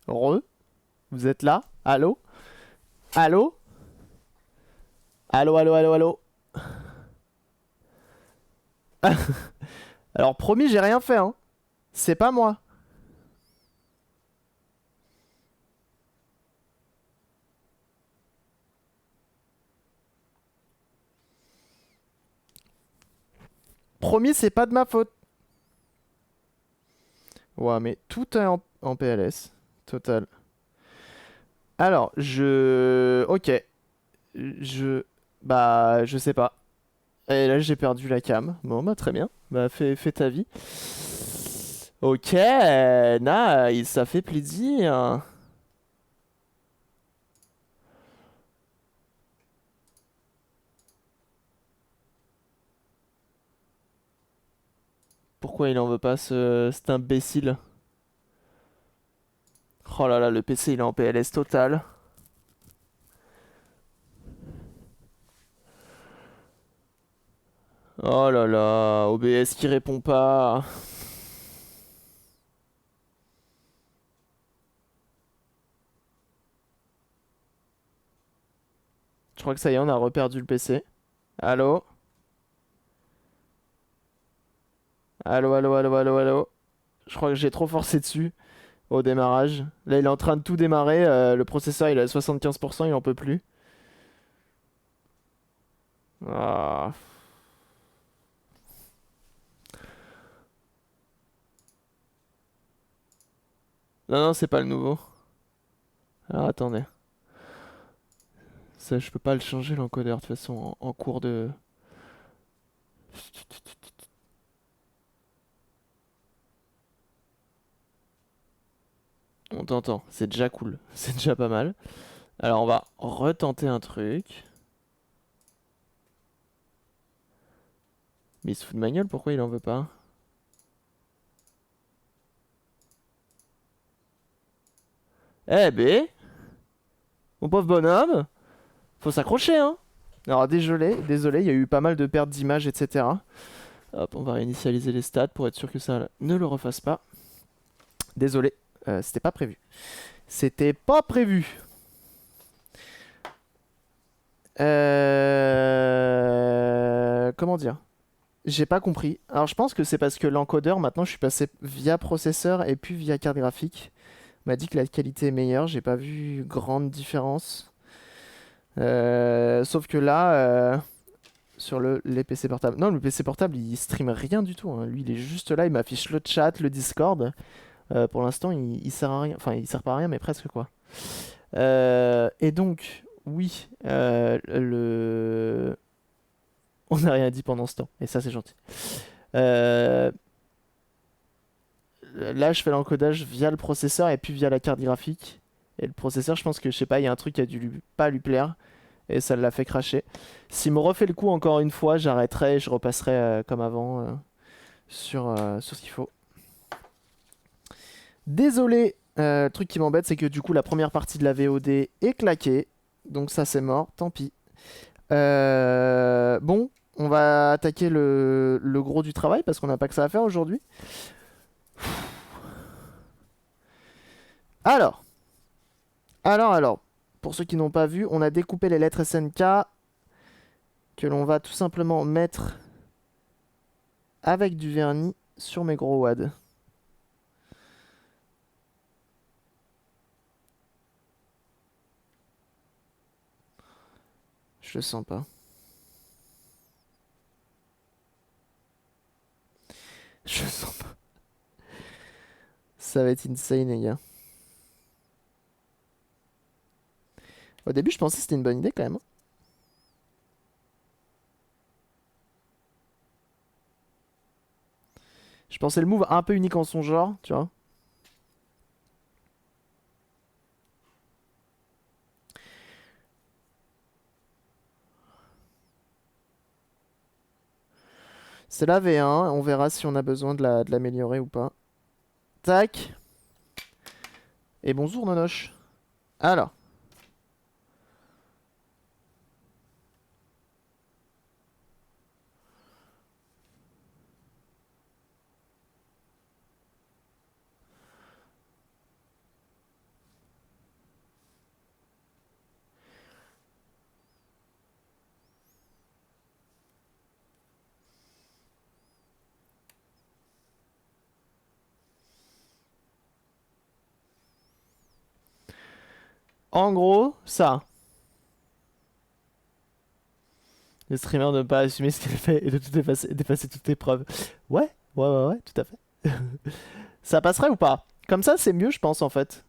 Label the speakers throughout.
Speaker 1: Re, vous êtes là? Allô? Allô? Allô, allô, allô, allô? Alors promis, j'ai rien fait, hein. C'est pas moi. Promis, c'est pas de ma faute. Ouais, mais tout est en PLS. Total. Alors, Ok. Je... Bah, je sais pas. Et là, j'ai perdu la cam. Bon, bah, très bien. Bah, fais ta vie. Ok, nice, ça fait plaisir. Pourquoi il en veut pas, cet imbécile? Oh là là, le PC, il est en PLS total. Oh là là, OBS qui répond pas. Je crois que ça y est, on a reperdu le PC. Allô? Allô, allô, allô, allô, allô? Je crois que j'ai trop forcé dessus au démarrage. Là, il est en train de tout démarrer. Le processeur, il est à 75%, il en peut plus. Ah. Non, non, c'est pas le nouveau. Alors, attendez. Ça, je peux pas le changer, l'encodeur, de toute façon, en cours de... On t'entend. C'est déjà cool. C'est déjà pas mal. Alors, on va retenter un truc. Mais il se fout de ma gueule, pourquoi il en veut pas? Eh bé, mon pauvre bonhomme, faut s'accrocher, hein. Alors désolé, désolé, il y a eu pas mal de pertes d'images, etc. Hop, on va réinitialiser les stats pour être sûr que ça ne le refasse pas. Désolé, c'était pas prévu. C'était pas prévu. Comment dire? J'ai pas compris. Alors je pense que c'est parce que l'encodeur, maintenant je suis passé via processeur et puis via carte graphique. On m'a dit que la qualité est meilleure, j'ai pas vu grande différence. Sauf que là, sur les PC portables. Non, le PC portable, il stream rien du tout, hein. Lui, il est juste là, il m'affiche le chat, le Discord. Pour l'instant, il sert à rien. Enfin, il sert pas à rien, mais presque quoi. Et donc, oui, le... On n'a rien dit pendant ce temps, et ça, c'est gentil. Euh, Là, je fais l'encodage via le processeur et puis via la carte graphique. Et le processeur, je pense que, je sais pas, il y a un truc qui a dû pas lui plaire. Et ça l'a fait cracher. S'il me refait le coup encore une fois, j'arrêterai et je repasserai comme avant sur ce qu'il faut. Désolé, le truc qui m'embête, c'est que du coup, la première partie de la VOD est claquée. Donc ça, c'est mort, tant pis. Bon, on va attaquer le gros du travail parce qu'on n'a pas que ça à faire aujourd'hui. Alors, alors, pour ceux qui n'ont pas vu, on a découpé les lettres SNK que l'on va tout simplement mettre avec du vernis sur mes gros wads. Je le sens pas. Je le sens pas. Ça va être insane, les gars. Au début, je pensais que c'était une bonne idée quand même, hein. Je pensais le move un peu unique en son genre, tu vois. C'est la V1, on verra si on a besoin de l'améliorer ou pas. Tac. Et bonjour Nonoche. Alors, En gros, ça. Le streamer ne pas assumer ce qu'il fait et de tout d'effacer toutes les preuves. Ouais, ouais, tout à fait. Ça passerait ou pas? Comme ça, c'est mieux, je pense, en fait.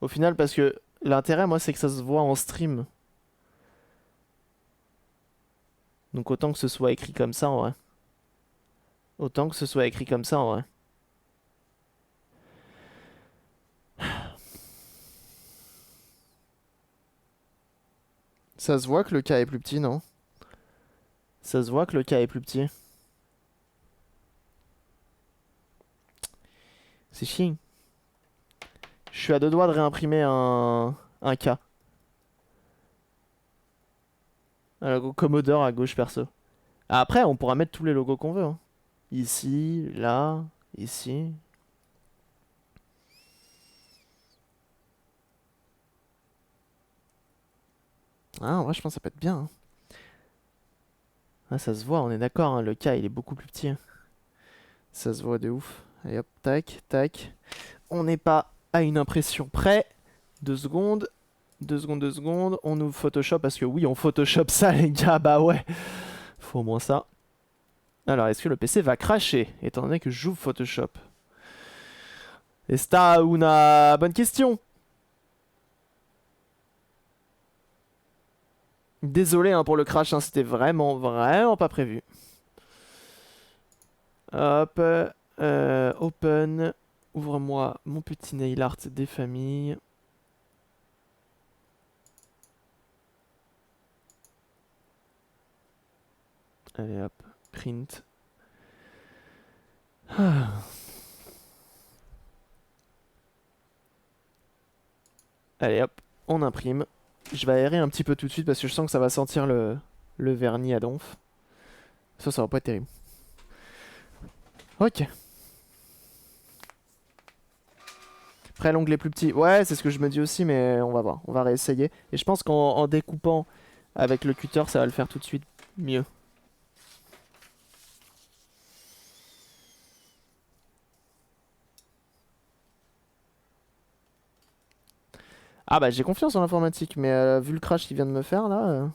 Speaker 1: Au final, parce que l'intérêt, moi, c'est que ça se voit en stream. Donc autant que ce soit écrit comme ça, en vrai. Autant que ce soit écrit comme ça, en vrai. Ça se voit que le cas est plus petit, non? Ça se voit que le cas est plus petit. C'est chiant. Je suis à deux doigts de réimprimer un cas. Un logo Commodore à gauche perso. Après, on pourra mettre tous les logos qu'on veut, hein. Ici, là, ici. Ah, en vrai, je pense que ça peut être bien, hein. Ah, ça se voit, on est d'accord, hein, le cas il est beaucoup plus petit, hein. Ça se voit de ouf. Allez hop, tac, tac. On n'est pas à une impression près. 2 secondes. 2 secondes, 2 secondes. On ouvre Photoshop parce que oui, on Photoshop ça, les gars. Bah ouais. Faut au moins ça. Alors, est-ce que le PC va cracher étant donné que j'ouvre Photoshop? Esta una bonne question. Désolé hein, pour le crash, hein, c'était vraiment pas prévu. Hop. Open. Ouvre-moi mon petit nail art des familles. Allez hop, print. Ah. Allez hop, on imprime. Je vais aérer un petit peu tout de suite parce que je sens que ça va sentir le vernis à donf. Ça va pas être terrible. Ok. Après l'onglet plus petit. Ouais, c'est ce que je me dis aussi, mais on va voir. On va réessayer. Et je pense qu'en découpant avec le cutter, ça va le faire tout de suite mieux. Ah bah j'ai confiance en l'informatique, mais vu le crash qu'il vient de me faire là...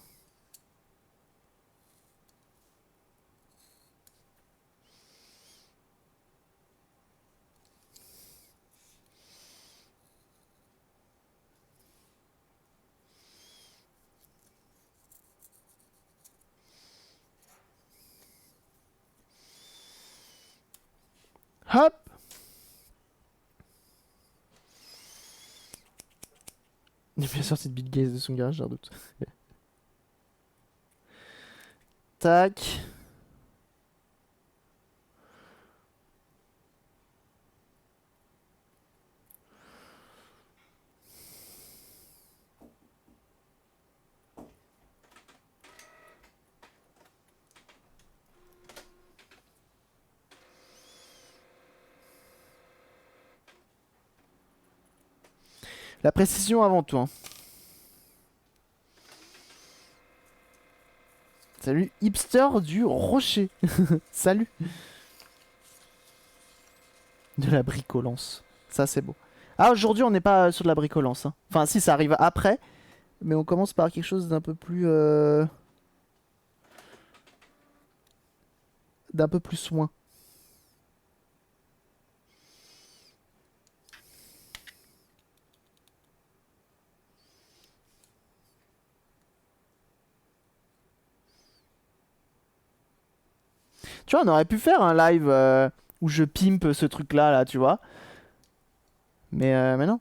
Speaker 1: Hop! Il est bien sorti de Bill Gates de son garage, j'ai un doute. Tac. La précision avant tout, hein. Salut, hipster du rocher. Salut. De la bricolance. Ça, c'est beau. Ah, aujourd'hui, on n'est pas sur de la bricolance, hein. Enfin, si, ça arrive après. Mais on commence par quelque chose d'un peu plus... d'un peu plus soin. Tu vois, on aurait pu faire un live où je pimpe ce truc-là, là, tu vois. Mais non.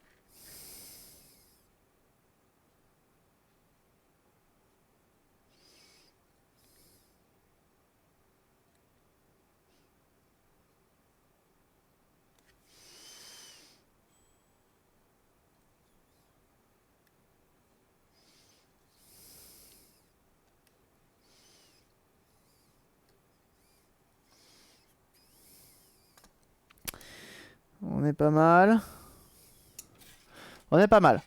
Speaker 1: On est pas mal. On est pas mal.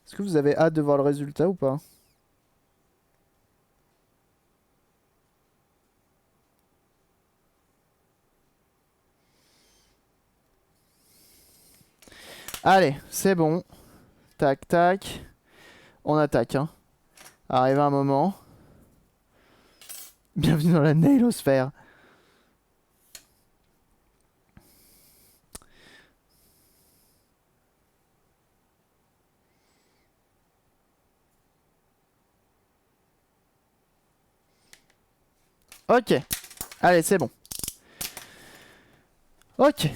Speaker 1: Est-ce que vous avez hâte de voir le résultat ou pas? Allez, c'est bon. Tac, tac. On attaque, hein. Arrive un moment. Bienvenue dans la nailosphère. Ok. Allez, c'est bon. Ok.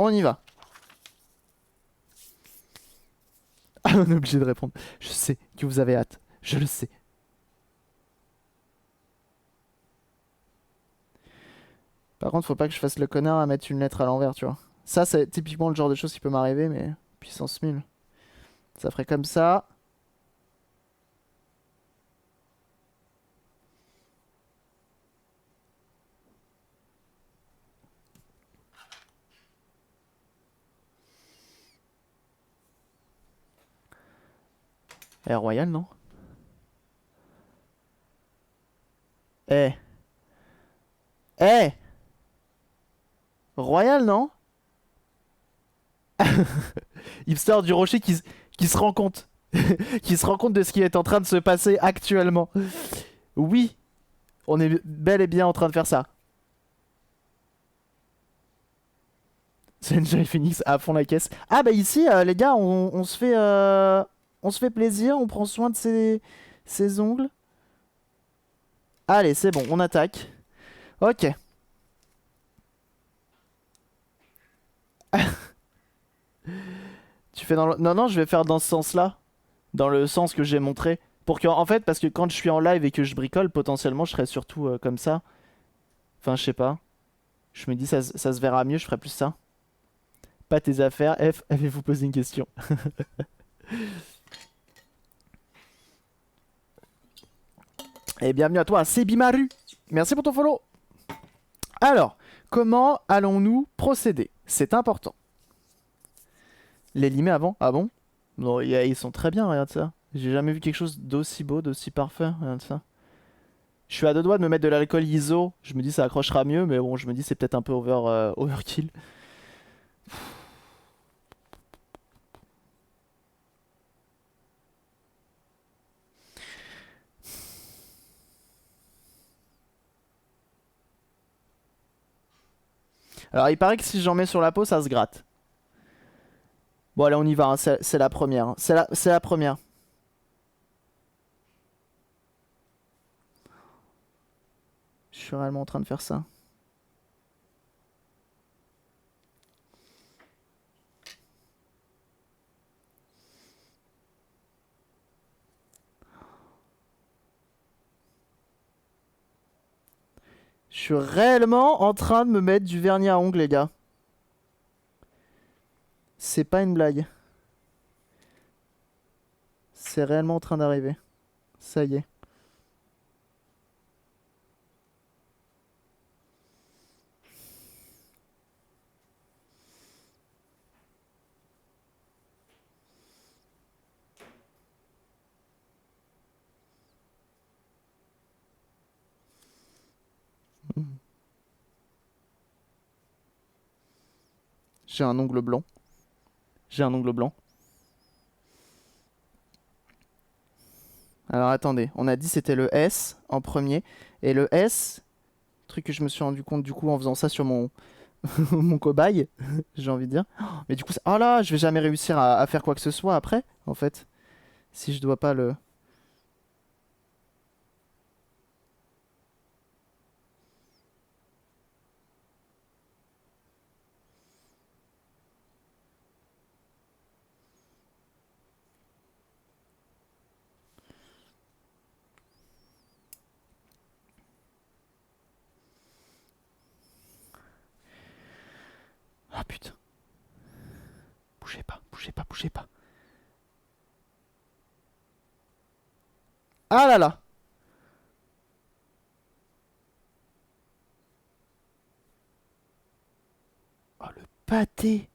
Speaker 1: On y va. Ah, on est obligé de répondre. Je sais que vous avez hâte. Je le sais. Par contre, faut pas que je fasse le connard à mettre une lettre à l'envers, tu vois. Ça, c'est typiquement le genre de choses qui peut m'arriver, mais puissance 1000. Ça ferait comme ça. Eh, Royal, non? Eh. Eh. Royal, non? Hipster du rocher qui se rend compte. Qui se rend compte de ce qui est en train de se passer actuellement. Oui, on est bel et bien en train de faire ça. C'est Enjoy Phoenix à fond la caisse. Ah bah ici, les gars, on se fait plaisir, on prend soin de ses ongles. Allez, c'est bon, on attaque. Ok. Tu fais dans le... Non, non, je vais faire dans ce sens-là. Dans le sens que j'ai montré. Pour que, en fait, parce que quand je suis en live et que je bricole, potentiellement, je serai surtout comme ça. Enfin, je sais pas. Je me dis, ça se verra mieux, je ferai plus ça. Pas tes affaires. F, avez-vous posé une question? Et bienvenue à toi, Sebimaru. Merci pour ton follow. Alors, comment allons-nous procéder? C'est important. Les limets avant? Ah bon? Non, ils sont très bien, regarde ça. J'ai jamais vu quelque chose d'aussi beau, d'aussi parfait, regarde ça. Je suis à deux doigts de me mettre de l'alcool ISO. Je me dis ça accrochera mieux, mais bon, je me dis c'est peut-être un peu overkill. Alors, il paraît que si j'en mets sur la peau, ça se gratte. Bon, allez, on y va, hein, c'est la première, hein. C'est la première. Je suis réellement en train de faire ça. Je suis réellement en train de me mettre du vernis à ongles, les gars. C'est pas une blague. C'est réellement en train d'arriver. Ça y est. J'ai un ongle blanc. J'ai un ongle blanc. Alors attendez, on a dit c'était le S en premier. Et le S, truc que je me suis rendu compte du coup en faisant ça sur mon, mon cobaye, j'ai envie de dire. Mais du coup, oh là, je vais jamais réussir à faire quoi que ce soit après, en fait. Si je dois pas le... Ah putain. Bougez pas, bougez pas, bougez pas. Ah là là. Oh le pâté.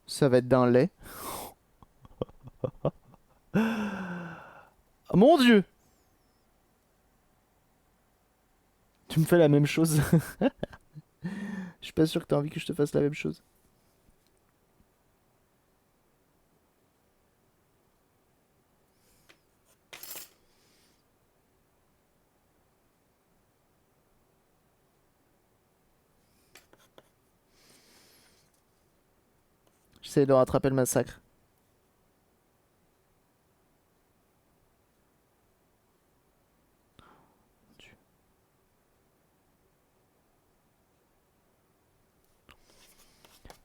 Speaker 1: Ça va être d'un lait. Mon Dieu! Tu me fais la même chose. Je suis pas sûr que t'as envie que je te fasse la même chose. J'essaie de rattraper le massacre.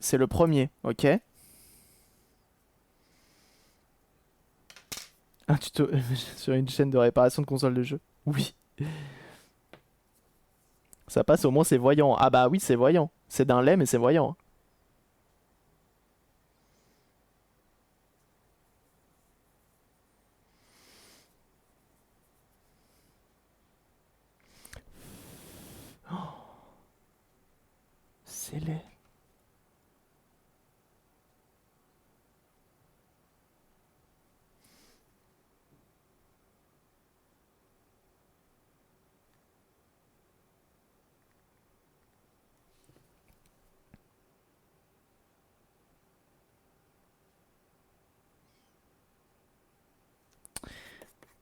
Speaker 1: C'est le premier, ok? Un tuto sur une chaîne de réparation de consoles de jeux. Oui. Ça passe, au moins c'est voyant. Ah bah oui, c'est voyant. C'est d'un lait, mais c'est voyant. C'est laid.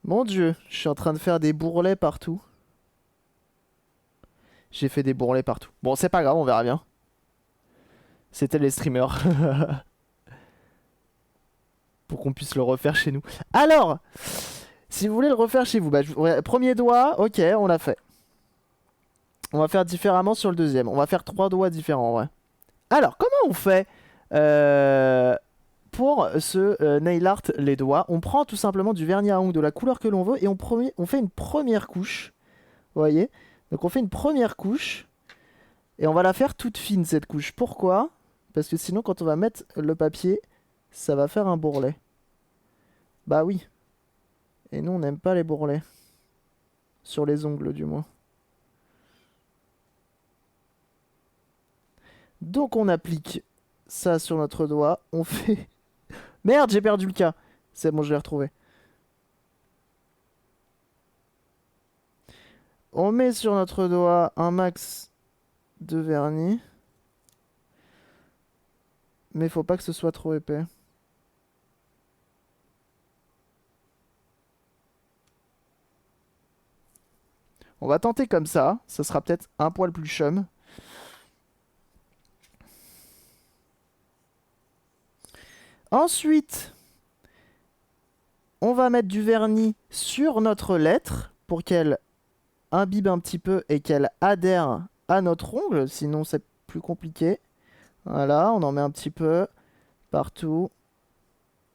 Speaker 1: Mon Dieu, je suis en train de faire des bourrelets partout. J'ai fait des bourrelets partout. Bon, c'est pas grave, on verra bien. C'était les streamers. Pour qu'on puisse le refaire chez nous. Alors, si vous voulez le refaire chez vous, bah, ouais, premier doigt, ok, on l'a fait. On va faire différemment sur le deuxième. On va faire 3 doigts différents, ouais. Alors, comment on fait pour ce nail art les doigts? On prend tout simplement du vernis à ongles de la couleur que l'on veut et on fait une première couche. Vous voyez? Donc on fait une première couche et on va la faire toute fine cette couche. Pourquoi? Parce que sinon quand on va mettre le papier, ça va faire un bourrelet. Bah oui. Et nous on n'aime pas les bourrelets. Sur les ongles du moins. Donc on applique ça sur notre doigt. On fait... Merde, j'ai perdu le cas. C'est bon, je l'ai retrouvé. On met sur notre doigt un max de vernis. Mais faut pas que ce soit trop épais. On va tenter comme ça. Ça sera peut-être un poil plus chum. Ensuite, on va mettre du vernis sur notre lettre pour qu'elle imbibe un petit peu et qu'elle adhère à notre ongle. Sinon, c'est plus compliqué. Voilà, on en met un petit peu partout.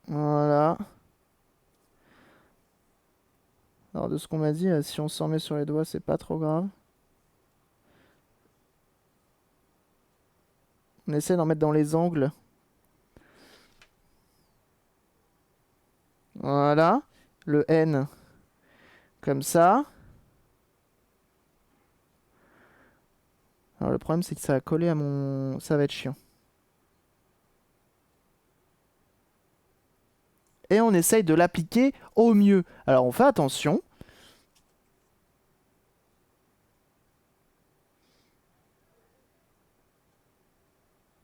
Speaker 1: Voilà. Alors, de ce qu'on m'a dit, si on s'en met sur les doigts, c'est pas trop grave. On essaie d'en mettre dans les angles. Voilà. Le N. Comme ça. Alors le problème c'est que ça a collé à mon... Ça va être chiant. Et on essaye de l'appliquer au mieux. Alors on fait attention.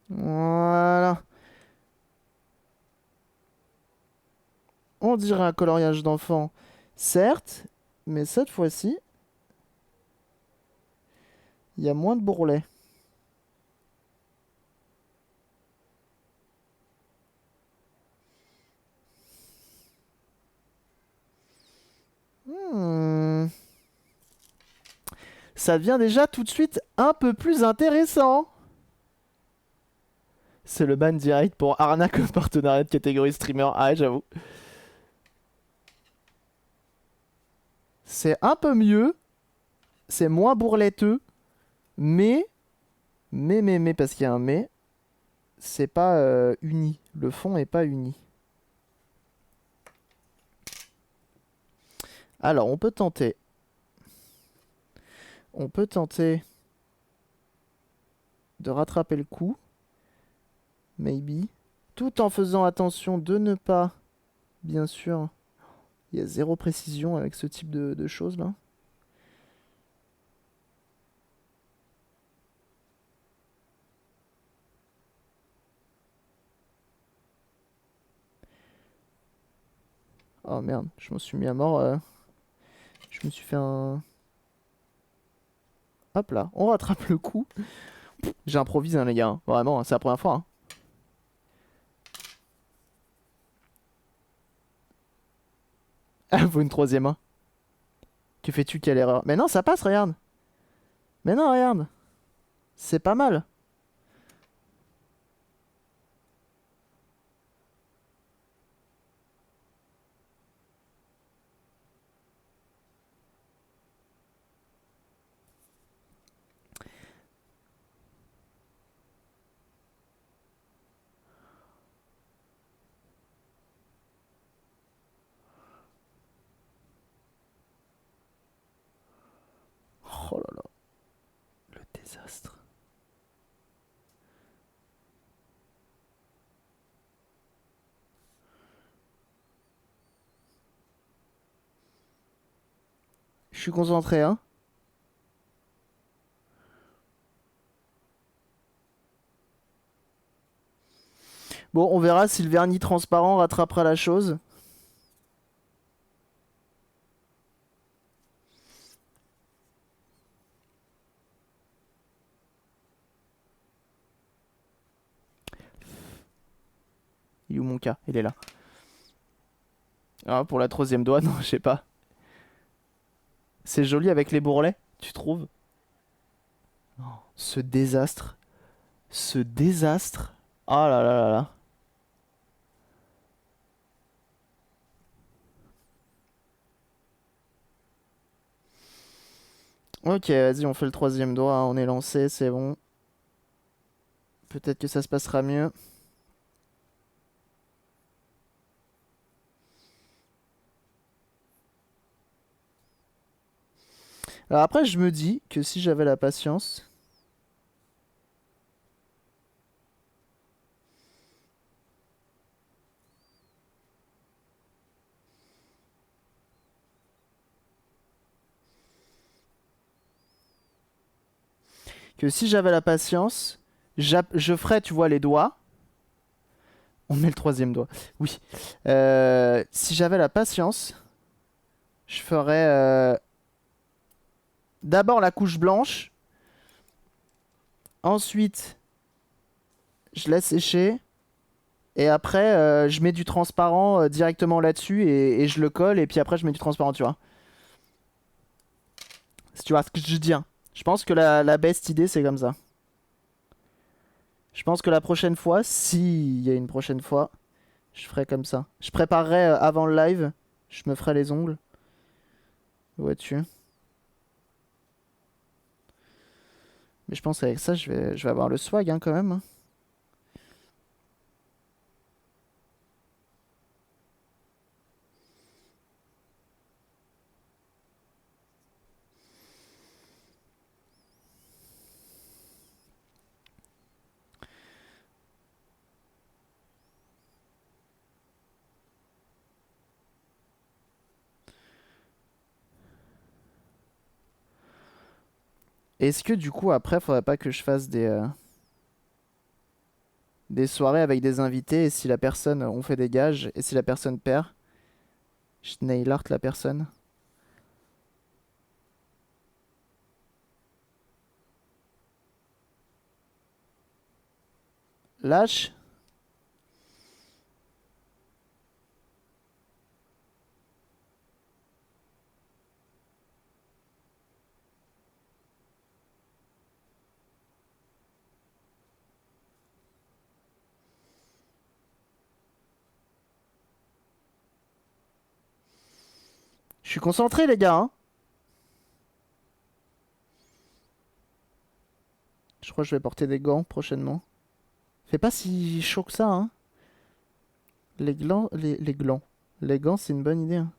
Speaker 1: Voilà. On dirait un coloriage d'enfant, certes, mais cette fois-ci, il y a moins de bourrelets. Hmm. Ça devient déjà tout de suite un peu plus intéressant. C'est le ban direct pour arnaque au partenariat de catégorie streamer. Ah ouais, j'avoue. C'est un peu mieux. C'est moins bourreleteux. Mais, parce qu'il y a un mais, c'est pas uni. Le fond est pas uni. Alors, on peut tenter. On peut tenter de rattraper le coup. Maybe. Tout en faisant attention de ne pas, bien sûr, il y a zéro précision avec ce type de choses là. Oh merde, je m'en suis mis à mort. Je me suis fait un... Hop là, on rattrape le coup. J'ai improvisé, hein, les gars. Vraiment, c'est la première fois. Hein. Ah, faut une troisième. Hein. Que fais-tu, quelle erreur? Mais non, ça passe, regarde. Mais non, regarde. C'est pas mal. Oh là là, le désastre. Je suis concentré, hein. Bon, on verra si le vernis transparent rattrapera la chose. Il est où mon cas? Il est là. Ah, pour la troisième doigt, non, je sais pas. C'est joli avec les bourrelets, tu trouves? Oh, ce désastre. Ce désastre. Oh là là là là. Ok, vas-y, on fait le troisième doigt. Hein, on est lancé, c'est bon. Peut-être que ça se passera mieux. Alors après, je me dis que si j'avais la patience... Que si j'avais la patience, je ferais, tu vois, les doigts. On met le troisième doigt. Oui. Si j'avais la patience, je ferais d'abord la couche blanche. Ensuite, je laisse sécher. Et après, je mets du transparent directement là-dessus et je le colle. Et puis après, je mets du transparent, tu vois. Si tu vois ce que je dis. Hein. Je pense que la best idée, c'est comme ça. Je pense que la prochaine fois, s'il y a une prochaine fois, je ferai comme ça. Je préparerai avant le live. Je me ferai les ongles. Vois-tu. Mais je pense qu'avec ça, je vais avoir le swag hein, quand même. Hein. Est-ce que du coup, après, faudrait pas que je fasse des soirées avec des invités et si la personne, on fait des gages et si la personne perd, je nail art la personne. Lâche. Je suis concentré les gars. Hein. Je crois que je vais porter des gants prochainement. Fait pas si chaud que ça. Hein. Les glands, les glands. Les gants, c'est une bonne idée. Hein.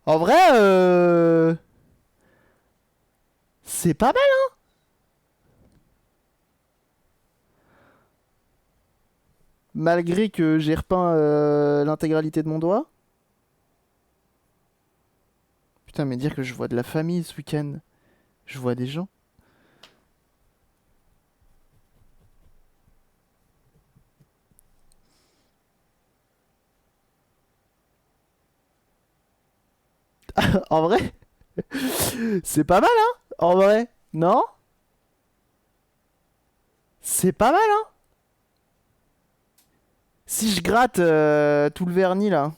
Speaker 1: En vrai, c'est pas mal. Malgré que j'ai repeint l'intégralité de mon doigt. Putain, mais dire que je vois de la famille ce week-end. Je vois des gens. En vrai, c'est pas mal, hein? En vrai, non? C'est pas mal, hein? Si je gratte tout le vernis là,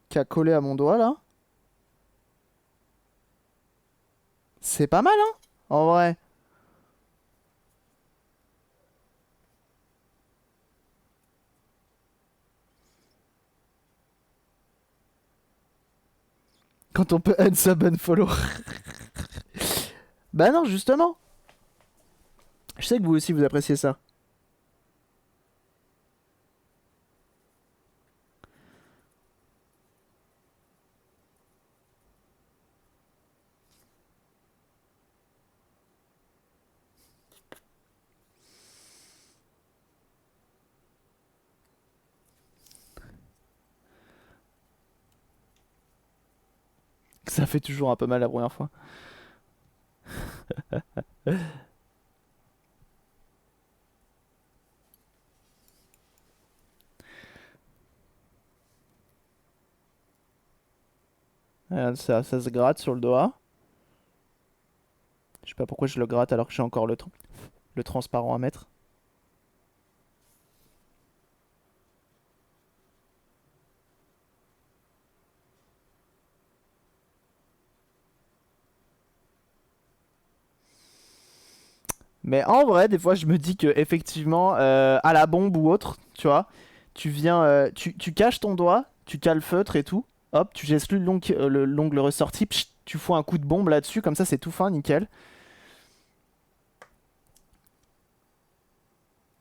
Speaker 1: qui a collé à mon doigt là, c'est pas mal, hein? En vrai. Quand on peut unsub unfollow. Bah non, justement. Je sais que vous aussi vous appréciez ça. Ça fait toujours un peu mal la première fois. Ça se gratte sur le doigt. Je sais pas pourquoi je le gratte alors que j'ai encore le transparent à mettre. Mais en vrai, des fois, je me dis que effectivement, à la bombe ou autre, tu vois, tu viens, tu caches ton doigt, tu cales le feutre et tout. Hop, tu gestes l'ongle ressorti, pchit, tu fous un coup de bombe là-dessus, comme ça, c'est tout fin, nickel.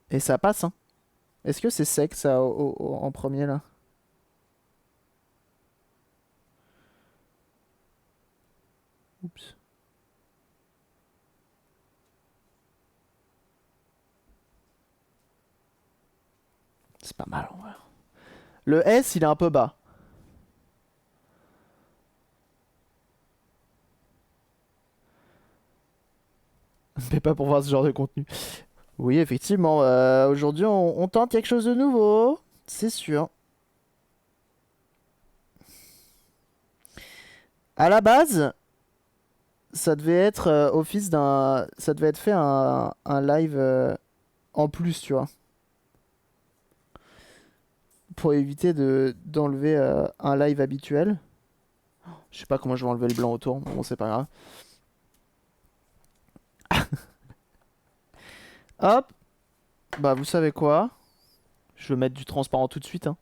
Speaker 1: Et ça passe, hein. Est-ce que c'est sec ça en premier là? Oups. C'est pas mal en vrai. Le S, il est un peu bas. Mais pas pour voir ce genre de contenu. Oui, effectivement, aujourd'hui, on tente quelque chose de nouveau. C'est sûr. À la base, ça devait être office d'un. Ça devait être fait un live en plus, tu vois. Pour éviter d'enlever un live habituel. Je sais pas comment je vais enlever le blanc autour. Bon, c'est pas grave. Hop. Bah, vous savez quoi? Je vais mettre du transparent tout de suite, hein.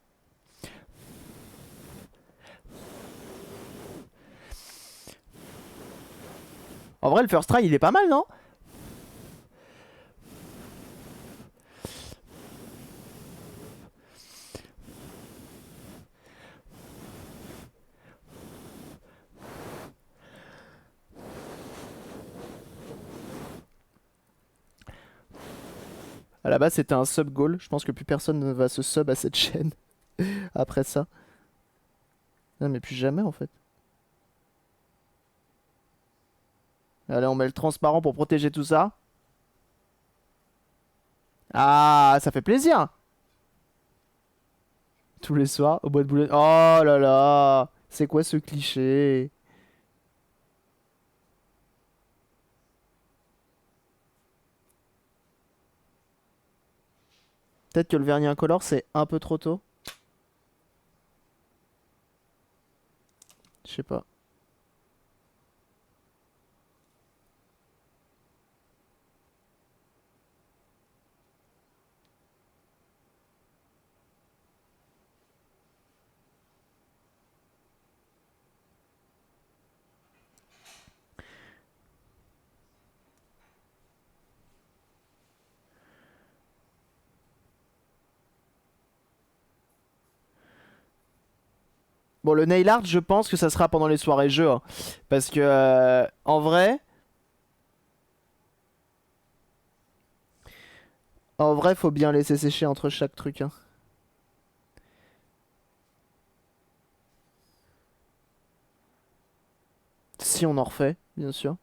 Speaker 1: En vrai, le first try, il est pas mal, non? À la base, c'était un sub goal. Je pense que plus personne ne va se sub à cette chaîne après ça. Non, mais plus jamais en fait. Allez, on met le transparent pour protéger tout ça. Ah, ça fait plaisir. Tous les soirs, au bois de boulogne. Oh là là. C'est quoi ce cliché? Peut-être que le vernis incolore, c'est un peu trop tôt. Je sais pas. Bon, le nail art, je pense que ça sera pendant les soirées jeux, hein. Parce que, en vrai, faut bien laisser sécher entre chaque truc, hein. Si on en refait, bien sûr.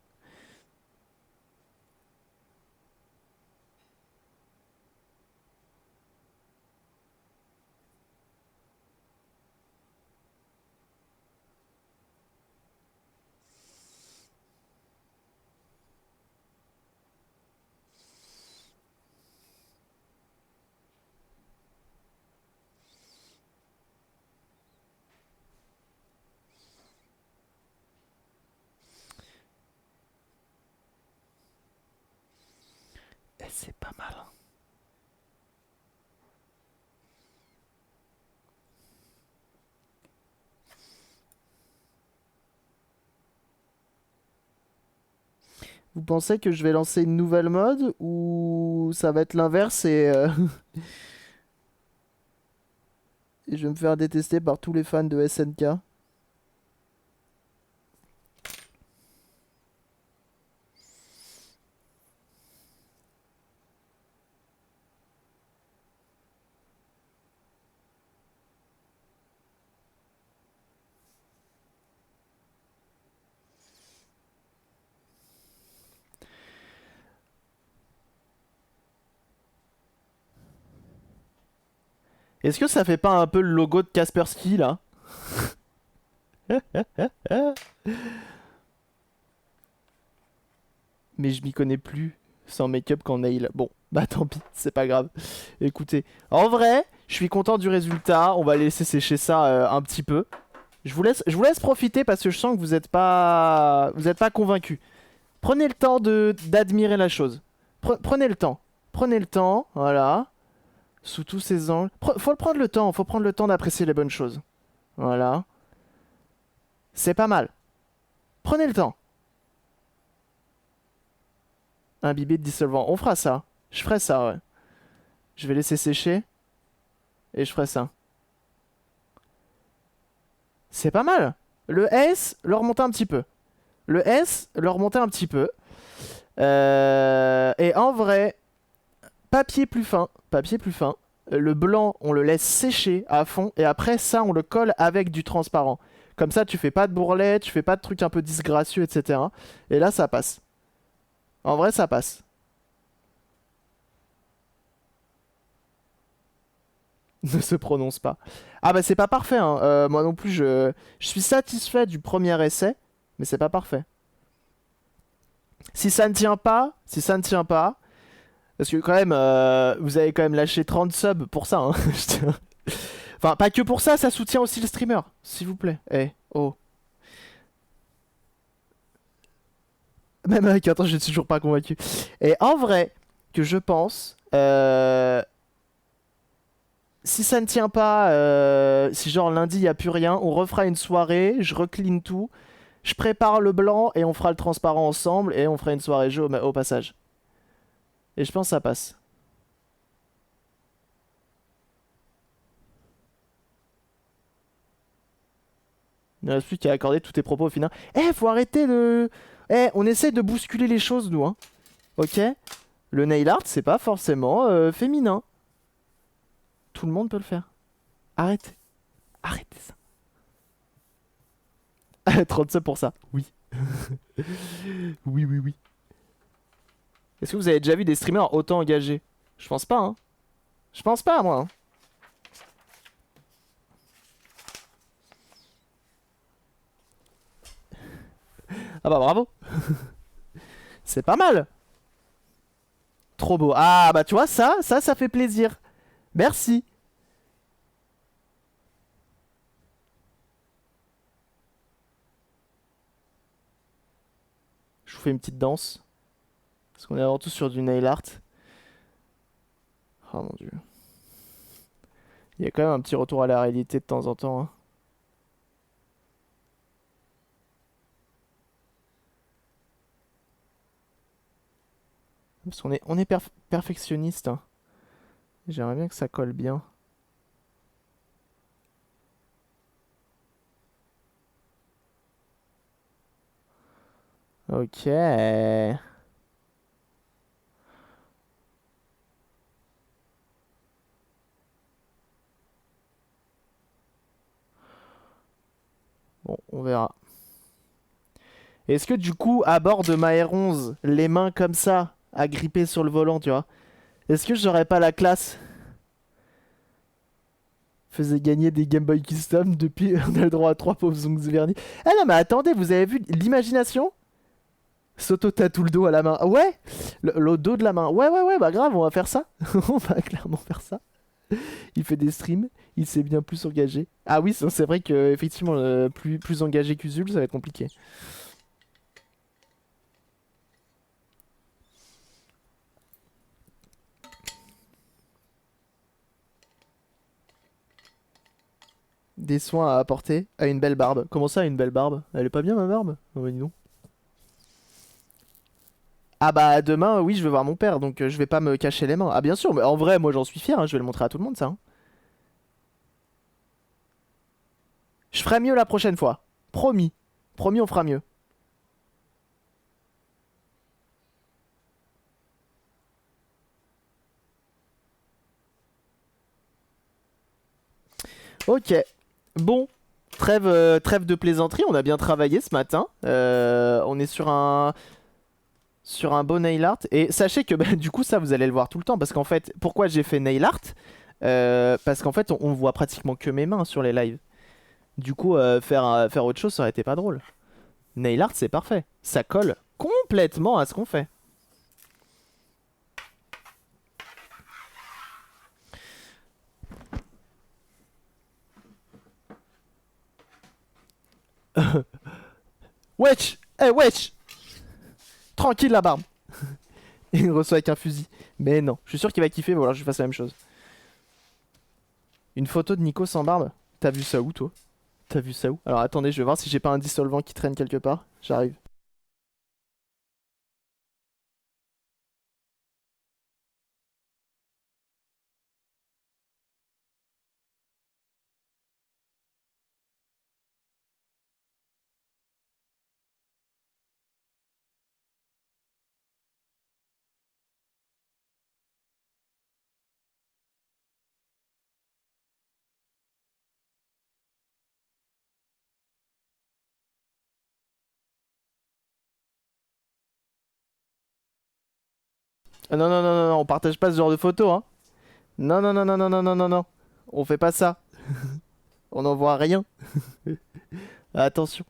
Speaker 1: Et c'est pas mal, hein. Vous pensez que je vais lancer une nouvelle mode ou ça va être l'inverse et je vais me faire détester par tous les fans de SNK? Est-ce que ça fait pas un peu le logo de Kaspersky là? Mais je m'y connais plus sans make-up qu'en nail. Bon, bah tant pis, c'est pas grave. Écoutez, en vrai, je suis content du résultat. On va laisser sécher ça un petit peu. Je vous laisse profiter parce que je sens que vous êtes pas convaincu. Prenez le temps d'admirer la chose. Prenez le temps. Prenez le temps, voilà. Sous tous ces angles. Faut prendre le temps, faut prendre le temps d'apprécier les bonnes choses. Voilà. C'est pas mal. Prenez le temps. Imbibé de dissolvant. On fera ça. Je ferai ça, ouais. Je vais laisser sécher et je ferai ça. C'est pas mal. Le S, le remonter un petit peu. Le S, le remonter un petit peu. Et en vrai, papier plus fin. Papier plus fin. Le blanc, on le laisse sécher à fond. Et après, ça, on le colle avec du transparent. Comme ça, tu fais pas de bourrelet, tu fais pas de trucs un peu disgracieux, etc. Et là, ça passe. En vrai, ça passe. Ne se prononce pas. Ah bah c'est pas parfait, hein. Moi non plus, je suis satisfait du premier essai, mais c'est pas parfait. Si ça ne tient pas, si ça ne tient pas, parce que quand même, vous avez quand même lâché 30 subs pour ça, hein. Enfin, pas que pour ça, ça soutient aussi le streamer, s'il vous plaît. Eh, oh. Même avec, attends, je suis toujours pas convaincu. Et en vrai, que je pense, si ça ne tient pas, si genre lundi il y a plus rien, on refera une soirée, je reclean tout, je prépare le blanc et on fera le transparent ensemble et on fera une soirée jeu au passage. Et je pense que ça passe. Il ne reste plus qu'à accorder tous tes propos au final. Eh, faut arrêter de... Eh, on essaie de bousculer les choses, nous, hein. Ok? Le nail art, c'est pas forcément féminin. Tout le monde peut le faire. Arrêtez. Arrêtez ça. 37 pour ça. Oui. Oui, oui, oui. Est-ce que vous avez déjà vu des streamers autant engagés? Je pense pas, hein. Je pense pas, moi, hein. Ah bah bravo. C'est pas mal. Trop beau. Ah bah tu vois, ça fait plaisir. Merci. Je vous fais une petite danse. Parce qu'on est avant tout sur du nail art. Oh mon dieu. Il y a quand même un petit retour à la réalité de temps en temps, hein. Parce qu'on est perfectionniste, hein. Et j'aimerais bien que ça colle bien. Ok. Bon, on verra. Est-ce que du coup, à bord de ma R11, les mains comme ça, agrippées sur le volant, tu vois, est-ce que j'aurais pas la classe? Faisait gagner des Game Boy Custom depuis on a le droit à 3 pauvres ongles vernis. Ah non, mais attendez, vous avez vu l'imagination? Soto tatoue le dos à la main. Ouais, le dos de la main. Ouais, ouais, ouais, bah grave, on va faire ça. On va clairement faire ça. Il fait des streams, il s'est bien plus engagé. Ah oui, c'est vrai que effectivement, plus engagé qu'Usul, ça va être compliqué. Des soins à apporter à une belle barbe. Comment ça, une belle barbe? Elle est pas bien ma barbe? Oh bah dis donc. Ah bah demain, oui, je vais voir mon père, donc je vais pas me cacher les mains. Ah bien sûr, mais en vrai, moi j'en suis fier, hein, je vais le montrer à tout le monde ça, hein. Je ferai mieux la prochaine fois. Promis. Promis, on fera mieux. Ok. Bon. Trêve de plaisanterie, on a bien travaillé ce matin. On est sur un beau nail art. Et sachez que bah, du coup, ça, vous allez le voir tout le temps. Parce qu'en fait, pourquoi j'ai fait nail art? Parce qu'en fait, on voit pratiquement que mes mains sur les lives. Du coup, faire autre chose, ça aurait été pas drôle. Nail art, c'est parfait. Ça colle complètement à ce qu'on fait. Wesh! Eh, wesh! Tranquille la barbe! Et il reçoit avec un fusil. Mais non, je suis sûr qu'il va kiffer, voilà, je lui fasse la même chose. Une photo de Nico sans barbe? T'as vu ça où, toi? T'as vu ça où? Alors attendez, je vais voir si j'ai pas un dissolvant qui traîne quelque part. J'arrive. Ah, non, non, non, non, non, on partage pas ce genre de photos, hein. Non, non, non, non, non, non, non, non, non. On fait pas ça. On n'en voit rien. Attention.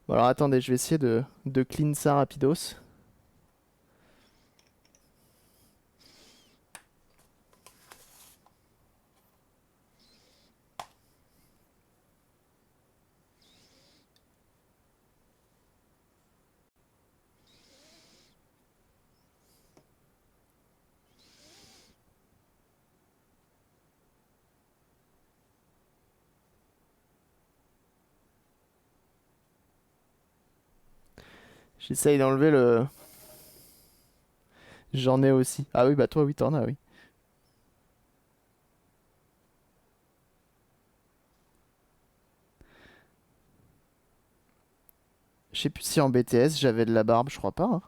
Speaker 1: Bon, alors attendez, je vais essayer de clean ça rapidos. J'essaye d'enlever le... J'en ai aussi. Ah oui, bah toi, oui, t'en as, oui. Je sais plus si en BTS j'avais de la barbe, je crois pas, hein.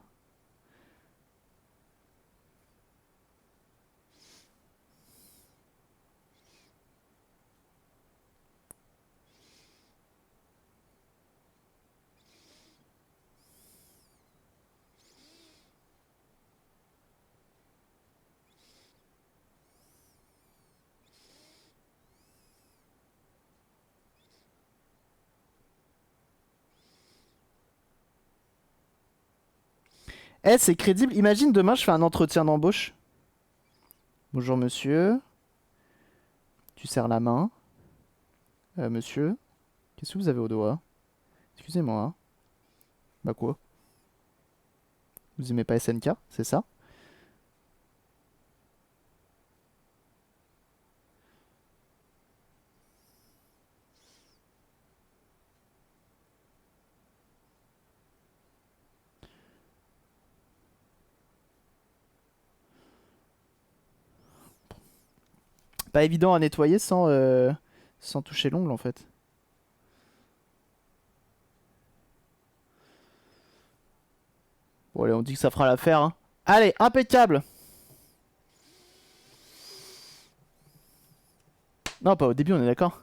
Speaker 1: Eh, c'est crédible. Imagine demain, je fais un entretien d'embauche. Bonjour, monsieur. Tu serres la main. Monsieur, qu'est-ce que vous avez au doigt? Excusez-moi, hein. Bah quoi? Vous aimez pas SNK, c'est ça? Pas évident à nettoyer sans toucher l'ongle en fait. Bon, allez, on dit que ça fera l'affaire, hein. Allez, impeccable. Non, pas au début, on est d'accord.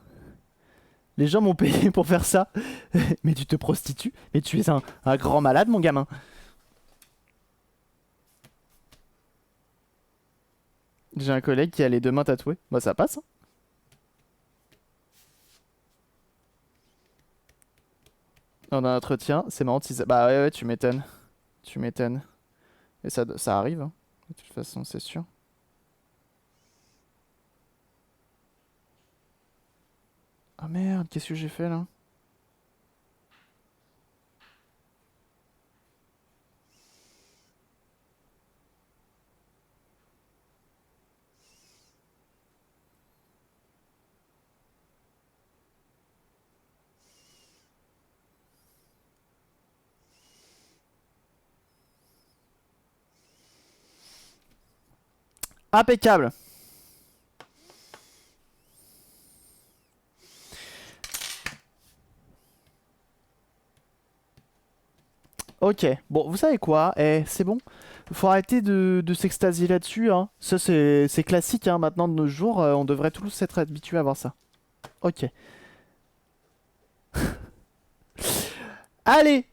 Speaker 1: Les gens m'ont payé pour faire ça. Mais tu te prostitues. Mais tu es un grand malade, mon gamin. J'ai un collègue qui a les deux mains tatouées. Bah, ça passe, hein. On a un entretien. C'est marrant si ça... Bah ouais, ouais, tu m'étonnes. Tu m'étonnes. Et ça arrive, hein. De toute façon, c'est sûr. Ah merde, qu'est-ce que j'ai fait là? Impeccable. Ok, bon, vous savez quoi? Eh, c'est bon. Faut arrêter de s'extasier là-dessus, hein. Ça, c'est classique, hein. Maintenant, de nos jours, on devrait tous être habitués à voir ça. Ok. Allez!